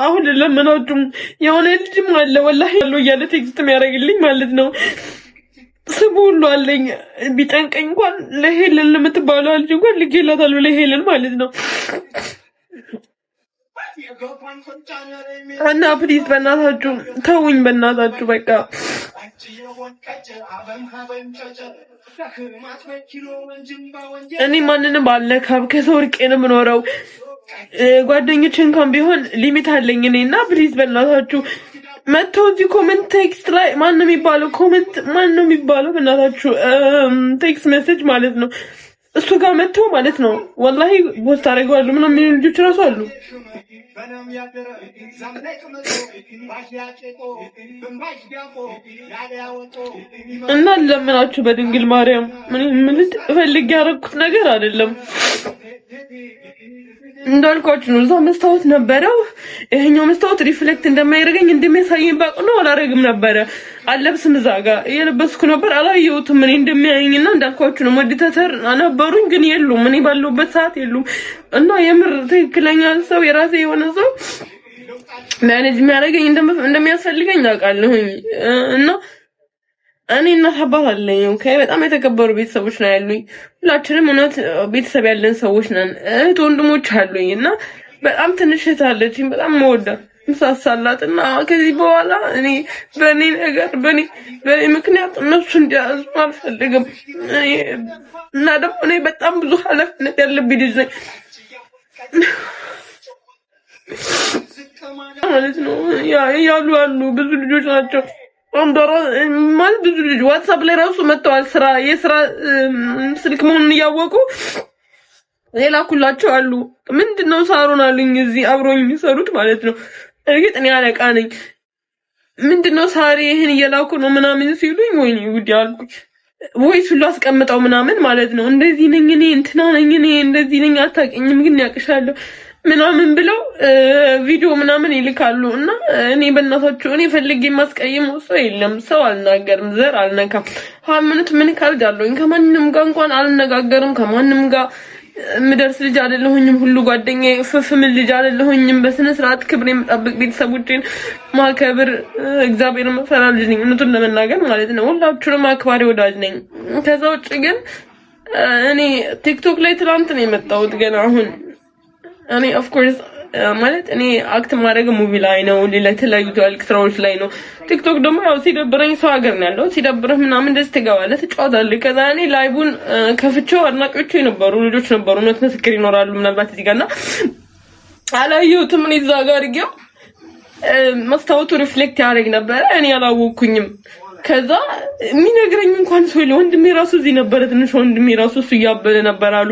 አሁን ለምናችሁ የሆነ ልጅም አለ ወላሂ ያለው እያለ ቴክስት የሚያደርግልኝ ማለት ነው። ስሙ ሁሉ አለኝ ቢጠንቀኝ እንኳን ለሄለን ለምትባለው ልጅ እንኳን ልጌላታለሁ ለሄለን ማለት ነው። እና ፕሊዝ በእናታችሁ ተውኝ፣ በእናታችሁ በቃ እኔ ማንንም አልነካም፣ ከሰው ርቄ ነው የምኖረው። ጓደኞቼ እንኳን ቢሆን ሊሚት አለኝ እኔና ፕሊዝ በእናታችሁ መጥቶ እዚህ ኮሜንት ቴክስት ላይ ማን ነው የሚባለው? ኮሜንት ማን ነው የሚባለው? በእናታችሁ ቴክስት ሜሴጅ ማለት ነው። እሱ ጋር መጥቶ ማለት ነው ወላሂ ፖስት አደርገዋለሁ ምናምን የሚሉ ልጆች እራሱ አሉ። እና ለምናችሁ በድንግል ማርያም ምን ፈልጌ ያደረኩት ነገር አይደለም። እንዳልኳችሁ ነው። እዛ መስታወት ነበረው። ይሄኛው መስታወት ሪፍሌክት እንደማይረገኝ እንደሚያሳየኝ ባቅ ነው አላረግም ነበረ። አለብስም እዛ ጋር እየለበስኩ ነበር አላየሁትም። እኔ እንደሚያየኝና እንዳልኳችሁ ነው ሞዲተር አነበሩኝ ግን የሉም። እኔ ባለሁበት ሰዓት የሉም። እና የምር ትክክለኛ ሰው የራሴ የሆነ ሰው ማኔጅ የሚያደርገኝ እንደሚያስፈልገኝ አውቃለሁኝ። እና እኔ እናት አባት አለኝ። ኦኬ በጣም የተከበሩ ቤተሰቦች ነው ያሉኝ። ሁላችንም እውነት ቤተሰብ ያለን ሰዎች ነን። እህት ወንድሞች አሉኝ እና በጣም ትንሽ እህት አለችኝ በጣም መወዳት ምሳሳላት እና ከዚህ በኋላ እኔ በእኔ ነገር በእኔ ምክንያት እነሱ እንዲያዙ አልፈልግም። እና ደግሞ እኔ በጣም ብዙ ኃላፊነት ያለብኝ ልጅ ነኝ ማለት ነው። ያሉ ብዙ ልጆች ናቸው አንዶራ ማለት ብዙ ልጅ ዋትስአፕ ላይ ራሱ መጥተዋል። የስራ ስልክ መሆኑን እያወቁ የላኩላቸው አሉ። ምንድነው ሳሮን አሉኝ እዚህ አብሮኝ የሚሰሩት ማለት ነው። እርግጥ እኔ አለቃ ነኝ። ምንድነው ሳሪ ይሄን እየላኩ ነው ምናምን ሲሉኝ ወይኔ ጉድ ያልኩኝ ቮይስ ሁሉ አስቀምጠው ምናምን ማለት ነው። እንደዚህ ነኝ እኔ እንትና ነኝ እኔ እንደዚህ ነኝ አታውቅኝም ግን ያቅሻለሁ ምናምን ብለው ቪዲዮ ምናምን ይልካሉ። እና እኔ በእናታችሁ እኔ ፈልጌ ማስቀየመው ሰው የለም። ሰው አልናገርም፣ ዘር አልነካም። ሃይማኖት ምን ካልዳለሁኝ ከማንንም ጋር እንኳን አልነጋገርም። ከማንም ጋር ምደርስ ልጅ አይደለሁኝም። ሁሉ ጓደኛዬ ፍፍምን ልጅ አይደለሁኝም። በስነ ስርዓት ክብር የምጠብቅ ቤተሰቦቼን ማከብር እግዚአብሔር መፈራ ልጅ ነኝ እውነቱን ለመናገር ማለት ነው። ሁላችሁንም አክባሪ ወዳጅ ነኝ። ከዛ ውጭ ግን እኔ ቲክቶክ ላይ ትላንት ነው የመጣሁት ገና አሁን እኔ ኦፍ ኮርስ ማለት እኔ አክት ማድረግ ሙቪ ላይ ነው ሌላ የተለያዩ ስራዎች ላይ ነው። ቲክቶክ ደግሞ ያው ሲደብረኝ ሰው ሀገር ነው ያለው። ሲደብረህ ምናምን እንደዚህ ትገባለህ ትጫወታለህ። ከዛ እኔ ላይቡን ከፍቼው አድናቂዎቹ የነበሩ ልጆች ነበሩ እውነት ምስክር ይኖራሉ ምናልባት እዚህ ጋርና አላየሁትም። እኔ እዛ ጋር ይገው መስታወቱ ሪፍሌክት ያደርግ ነበር እኔ አላወኩኝም። ከዛ የሚነግረኝ እንኳን ሰው ወንድሜ ራሱ እዚህ ነበር ትንሽ ወንድሜ ራሱ እሱ እያበለ ነበር አሉ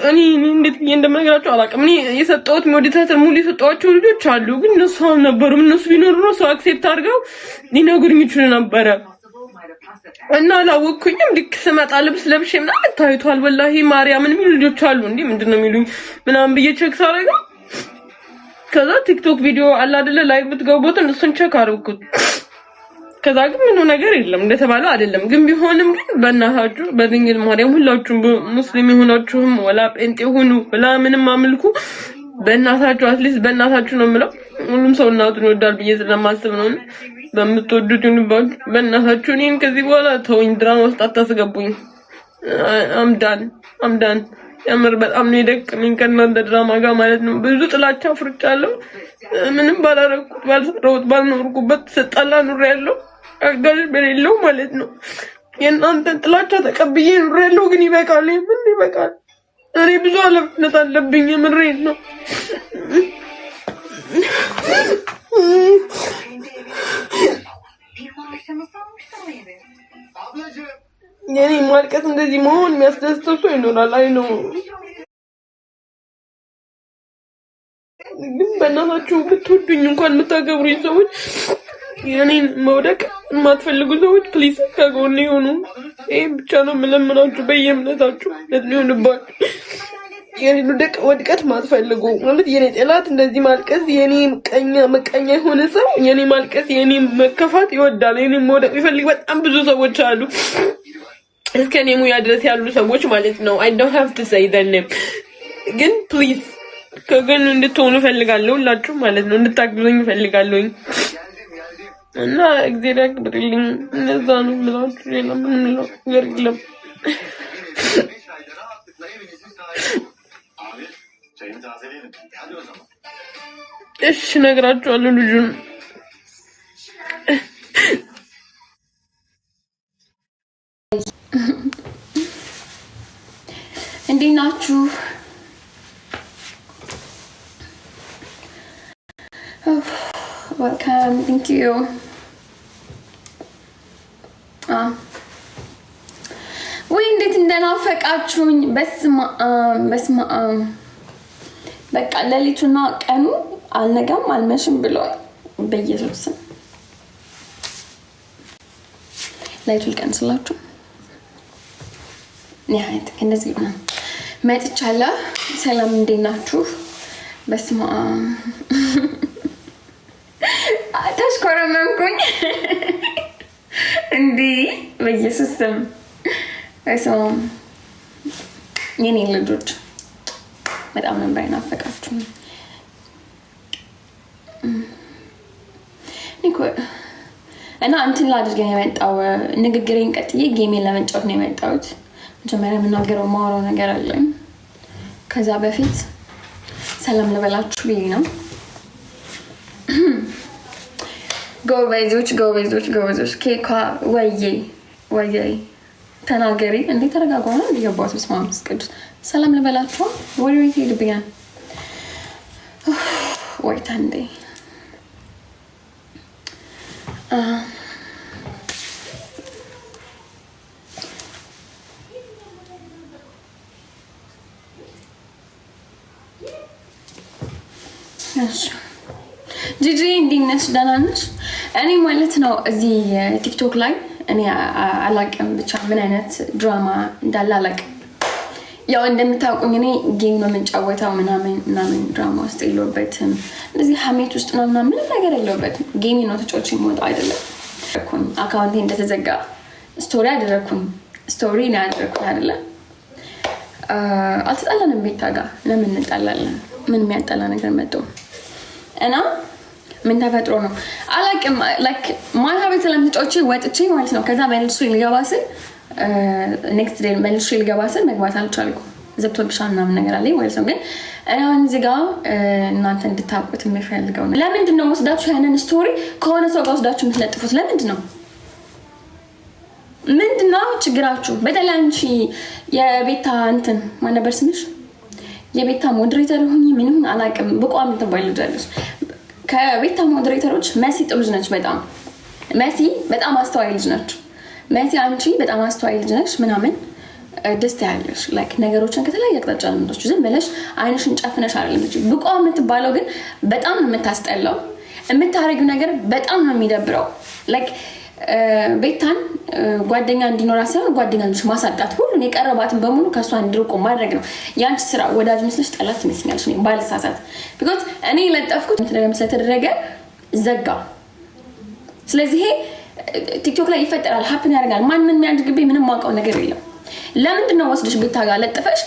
እኔ እንዴት እንደምነግራቸው አላውቅም። እኔ የሰጠሁት ሞዲተር ሙሉ የሰጠኋቸው ልጆች አሉ ግን እነሱ አልነበሩም። እነሱ ቢኖሩ ነው ሰው አክሴፕት አድርገው ሊነግሩኝ ይችሉ ነበረ እና አላወኩኝም። ልክ ስመጣ ልብስ ለብሼ ምናምን ታይቷል ወላሂ ማርያምን የሚሉ ልጆች አሉ። እንዴ ምንድነው የሚሉኝ ምናምን ብዬ ቼክ ሳደርገው ከዛ ቲክቶክ ቪዲዮ አለ አይደለ ላይቭ ብትገቡትን እሱን ቼክ አደረኩት። ከዛ ግን ምንም ነገር የለም እንደተባለው አይደለም። ግን ቢሆንም ግን በእናታችሁ በድንግል ማርያም ሁላችሁም ሙስሊም ይሁናችሁም ወላ ጴንጤ ሁኑ ወላ ምንም አምልኩ በእናታችሁ አትሊስት በእናታችሁ ነው የምለው። ሁሉም ሰው እናቱን ይወዳል ብዬ ስለማስብ ነው። በምትወዱት ይሁንባችሁ በእናታችሁ። እኔን ከዚህ በኋላ ተውኝ፣ ድራማ ውስጥ አታስገቡኝ። አምዳን የምር በጣም ነው የደከመኝ ከእናንተ ድራማ ጋር ማለት ነው። ብዙ ጥላቻ አፍርቻለሁ። ምንም ባላረኩት ባልሰራሁት ባልኖርኩበት ስጠላ ኑሬያለሁ። አጋዥ በሌለው ማለት ነው። የእናንተን ጥላቻ ተቀብዬ ኑሬያለሁ። ግን ይበቃል። ምን ይበቃል? እኔ ብዙ ኃላፊነት አለብኝ። የምሬን ነው። የኔ ማልቀስ እንደዚህ መሆን የሚያስደስተው ሰው ይኖራል። አይ ነው ግን በእናታችሁ ብትወዱኝ እንኳን የምታገብሩኝ ሰዎች የኔን መውደቅ የማትፈልጉ ሰዎች ፕሊዝ ከጎኔ ሆኑ። ይሄ ብቻ ነው የምለምናችሁ። በየእምነታችሁ ለሚሆንባችሁ የኔ ወድቀት ማትፈልጉ ማለት የኔ ጠላት እንደዚህ ማልቀስ የኔ መቀኛ የሆነ ሰው የኔ ማልቀስ የኔ መከፋት ይወዳል። የኔ መውደቅ ይፈልግ በጣም ብዙ ሰዎች አሉ። እስከኔ ሙያ ድረስ ያሉ ሰዎች ማለት ነው። I don't have to say their name ግን ፕሊዝ ከገኑ እንድትሆኑ ፈልጋለሁ ሁላችሁ ማለት ነው እንድታግዙኝ ፈልጋለሁ እና እግዚአብሔር ያክብርልኝ እነዛ ነው የምላችሁ ሌላ ምንም ነገር የለም እሺ ነግራችኋለሁ ልጁን እንዴት ናችሁ welcome thank you ወይ እንዴት እንደናፈቃችሁኝ በስማ በቃ ለሊቱና ቀኑ አልነጋም አልመሽም ብሎ በኢየሱስ ላይቱል ቀን ስላችሁ ነሐይት እንደዚህ ነው መጥቻለሁ ሰላም እንዴት ናችሁ በስማ ተሽኮረመምኩኝ እንዴ በኢየሱስ ስም አይሶም የኔ ልጆች በጣም ነበር ናፈቃችሁ ኒኮ እና እንትን ላድርግ ነው የመጣው ንግግሬን ቀጥዬ ጌሜን ለመጫወት ነው የመጣሁት መጀመሪያ የምናገረው ማውራው ነገር አለ ከዛ በፊት ሰላም ልበላችሁ ብዬ ነው ጎበዞች ኬኳ ወዬ ተናገሪ እንዴ ተረጋጋው ነው ይገባው ስማምስ ቅዱስ ሰላም ልበላችሁ ወሬ ይሄድብኛል ወይ ታንዴ ጂጂ እንዲነስ ዳናንስ እኔ ማለት ነው እዚህ ቲክቶክ ላይ እኔ አላቅም ብቻ ምን አይነት ድራማ እንዳለ አላቅም ያው እንደምታውቁኝ እኔ ጌም ነው የምንጫወተው ምናምን ድራማ ውስጥ የለውበትም እንደዚህ ሀሜት ውስጥ ምናምን ነገር የለውበትም ጌም ነው ተጫውቼ የምወጣው አይደለም አካውንቴ እንደተዘጋ ስቶሪ አደረኩኝ ስቶሪ ነው ያደረኩት አይደለ አልተጣላንም ቤታ ጋር ለምን እንጣላለን ምን የሚያጣላ ነገር መጥቶ እና ምን ተፈጥሮ ነው አላቅም ላይክ ማታ በሰላም ተጫውቼ ወጥቼ ማለት ነው ከዛ መልሶ ይልገባስል ኔክስት ዴይ መልሶ ይልገባስል መግባት አልቻልኩም ዘብቶብሻል ምናምን ነገር አለኝ ማለት ነው ግን አሁን እዚህ ጋር እናንተ እንድታውቁት የምፈልገው ነው ለምንድን ነው ወስዳችሁ ያንን ስቶሪ ከሆነ ሰው ጋር ወስዳችሁ የምትለጥፉት ለምንድን ነው ምንድነው ችግራችሁ በተለይ አንቺ የቤታ እንትን ማን ነበር ስምሽ የቤታ ሞዴሬተር ሆኜ ምንም አላቅም በቋም ተባይልጃለሽ ከቤታ ሞዴሬተሮች መሲ ጥሩ ልጅ ነች በጣም አስተዋይ ልጅ ነች መሲ አንቺ በጣም አስተዋይ ልጅ ነች ምናምን ደስ ያለሽ ላይክ ነገሮችን ከተለያየ አቅጣጫ ለምንዶች ዝም ብለሽ አይንሽን ጨፍነሽ አይደለም እንጂ በቋም የምትባለው ግን በጣም ነው የምታስጠላው የምታረጊው ነገር በጣም ነው የሚደብረው ላይክ ቤታን ጓደኛ እንዲኖራት ሳይሆን ጓደኛሽ ማሳጣት ሁሉን የቀረባትን በሙሉ ከሷ እንድርቆ ማድረግ ነው ያንቺ ስራ ወዳጅ መስለሽ ጠላት መስኛልሽ ነው ባልሳሳት because እኔ ለጠፍኩት እንደገና ስለተደረገ ዘጋ ስለዚህ ቲክቶክ ላይ ይፈጠራል ሀፕን ያደርጋል ምን የሚያድግብኝ ምንም ማውቀው ነገር የለም ለምንድን ነው ወስደሽ ቤታ ጋር ለጥፈሽ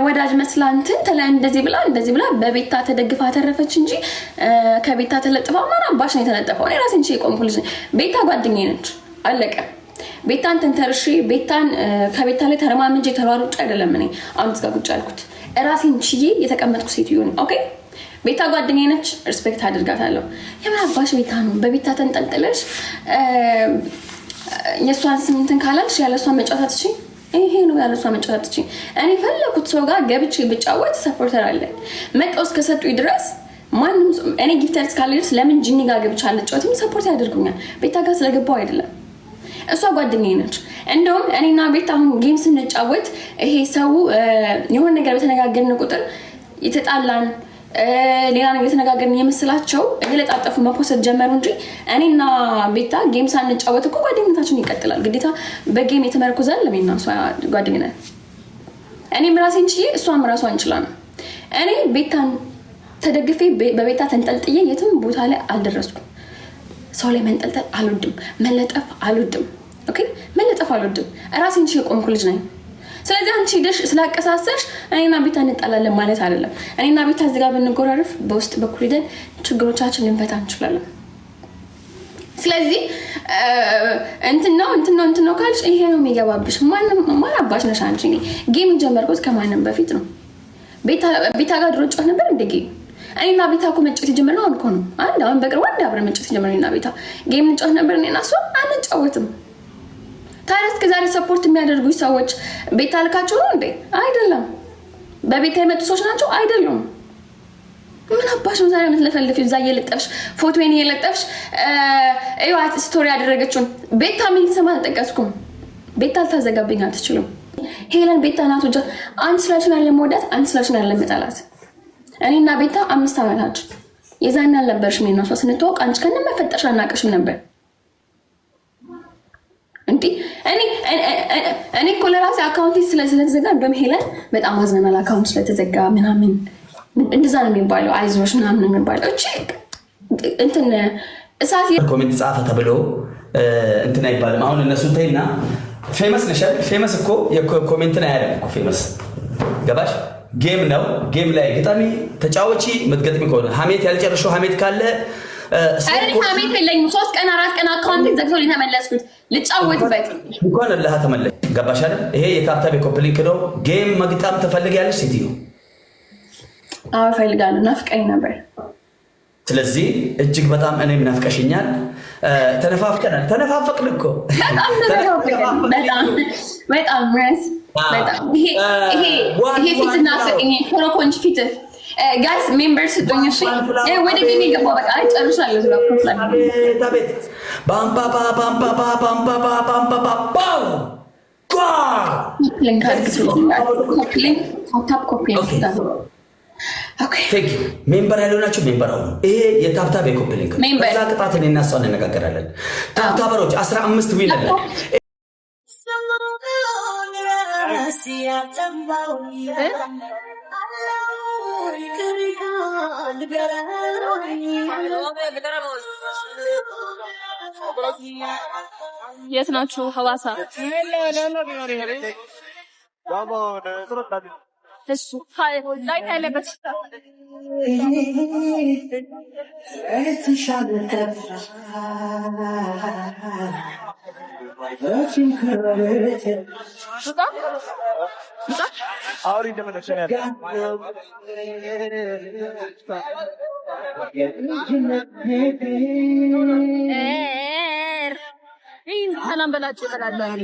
ወዳጅ መስላንትን ተላይ እንደዚህ ብላ በቤታ ተደግፋ ተረፈች እንጂ ከቤታ ተለጥፋ ማራባሽ ነው የተለጠፈው እኔ ራሴን ቆምኩ ልጅ ቤታ ጓደኛዬ ነች አለቀ ቤታን ተንተርሺ ቤታን ከቤታ ላይ ተረማምጄ ተሯሩጭ አይደለም እኔ አንተ ጋር ቁጭ አልኩት ራሴን ቺዬ የተቀመጥኩ ሴትዮ ነኝ ኦኬ ቤታ ጓደኛዬ ነች ሪስፔክት አድርጋታለሁ የማባሽ ቤታ ነው በቤታ ተንጠልጥለሽ የሷን ስምንትን ካላልሽ ያለሷን መጫወታትሽ ይሄ ነው ያለሷ መጫወታትሽ እኔ ፈለኩት ሰው ጋር ገብቼ ብጫወት ሰፖርተር አለኝ መጣውስ ከሰጡኝ ድረስ ማንንም እኔ ጊፍተርስ ካለልስ ለምን ጂኒ ጋር ገብቻ አልጫወትም ሰፖርት ያደርጉኛል ቤታ ጋር ስለገባው አይደለም እሷ ጓደኛዬ ነች እንደውም እኔና ቤታ አሁን ጌም ስንጫወት ይሄ ሰው የሆነ ነገር በተነጋገርን ቁጥር የተጣላን ሌላ ነገር የተነጋገርን የመስላቸው እየለጣጠፉ መፖሰት ጀመሩ እንጂ እኔና ቤታ ጌም ሳንጫወት እኮ ጓደኝነታችን ይቀጥላል ግዴታ በጌም የተመረኮዛል ለሚና እሷ ጓደኝነት እኔም ራሴን ችዬ እሷም ራሷን እንችላለን እኔ ቤታን ተደግፌ በቤታ ተንጠልጥዬ የትም ቦታ ላይ አልደረስኩም ሰው ላይ መንጠልጠል አልወድም መለጠፍ አልወድም ኦኬ መለጠፍ አልወድም ራሴን ችዬ ቆምኩ ልጅ ነኝ ስለዚህ አንቺ ሄደሽ ስላቀሳሰርሽ እኔና ቤታ እንጣላለን ማለት አይደለም። እኔና ቤታ እዚህ ጋር ብንጎራረፍ በውስጥ በኩል ሄደን ችግሮቻችን ልንፈታ እንችላለን። ስለዚህ እንትን ነው ካልሽ ይሄ ነው የሚገባብሽ። ማን አባሽ ነሽ አንቺ? እኔ ጌም ጀመርኩት ከማንም በፊት ነው። ቤታ ጋር ድሮ ጫወት ነበር እንደ ጌም እኔና ቤታ እኮ መጫወት የጀመርነው አሁን እኮ ነው። አሁን በቅርቡ አብረን መጫወት የጀመርነው እኔና ቤታ ጌም እንጫወት ነበር። እኔና እሷ አንጫወትም። ታዲያ እስከ ዛሬ ሰፖርት የሚያደርጉኝ ሰዎች ቤታ ልካቸው ነው እንዴ? አይደለም። በቤታ የመጡ ሰዎች ናቸው አይደሉም። ምን አባሽ ነው ዛሬ የምትለፈልፊው? እዛ እየለጠፍሽ ፎቶዬን እየለጠፍሽ እዩዋት ስቶሪ ያደረገችውን ቤታ ምን ሰማ አልጠቀስኩም። ቤታ ልታዘጋብኝ አትችሉም። ሄለን ቤታ ናት ወጃ አንድ ስላችን ያለ መውዳት አንድ ስላችን ያለ መጣላት። እኔና ቤታ 5 ዓመታችን የዛን አልነበርሽም። እኔና እሷ ስንተዋወቅ አንቺ ከነ መፈጠርሽ አናውቅሽም ነበር እንዴ? እኔ እኮ ለራሴ አካውንት ስለተዘጋ እንደውም ሄለን በጣም አዝነናል አካውንት ስለተዘጋ ምናምን እንደዛ ነው የሚባለው። አይዞሽ ምናምን ነው የሚባለው። እቺ እንትን እሳት ኮሜንት ጻፈ ተብሎ እንትን አይባልም። አሁን እነሱ ተይና ፌመስ ነሽ። ፌመስ እኮ የኮሜንት ነው ያደረገ እኮ ፌመስ ገባሽ? ጌም ነው። ጌም ላይ ግጣሚ ተጫወቺ የምትገጥሚ ከሆነ ሀሜት ያልጨረሽው ሀሜት ካለ ሀሜት የለኝም። 3 ቀን 4 ቀን አካውንት ዘግቶ ተመለስኩት ልጫወትበት እንኳን ለሃ ተመለስ ገባሽ አይደል? ይሄ የታፕታፕ ኮምፕሊንክ ነው። ጌም መግጣም ትፈልጊያለሽ ሴትዮ? አዎ እፈልጋለሁ። ናፍቀኝ ነበር። ስለዚህ እጅግ በጣም እኔም ናፍቀሽኛል። ተነፋፍቀናል። ተነፋፈቅን እኮ በጣም ይሄ ፊት ናፈቀኝ። ኮረኮንች ፊት ጋይስ ሜምበር ስጡኝ። እሺ ወደ ጌም ገባ። በቃ ጨርሻለሁ። ዝላ ፕሮፋይል ታቤት ባምባባ ባምባባ ባምባባ ባምባባ ባው ጓ ሊንክ ኦኬ ቴንክ ዩ ሜምበር ያለው ናችሁ። ሜምበር አሁን ይሄ የታፕታፕ የኮምፕሊንክ ከዛ ቅጣት እኔና እሷ እንነጋገራለን። ታፕታበሮች 15 ዊን አለ የት ናችሁ? ሐዋሳ እሱ ሃይ ላይ ያለበት አውሪ እንደመለሰኝ ሰላም በላችሁ ይላል።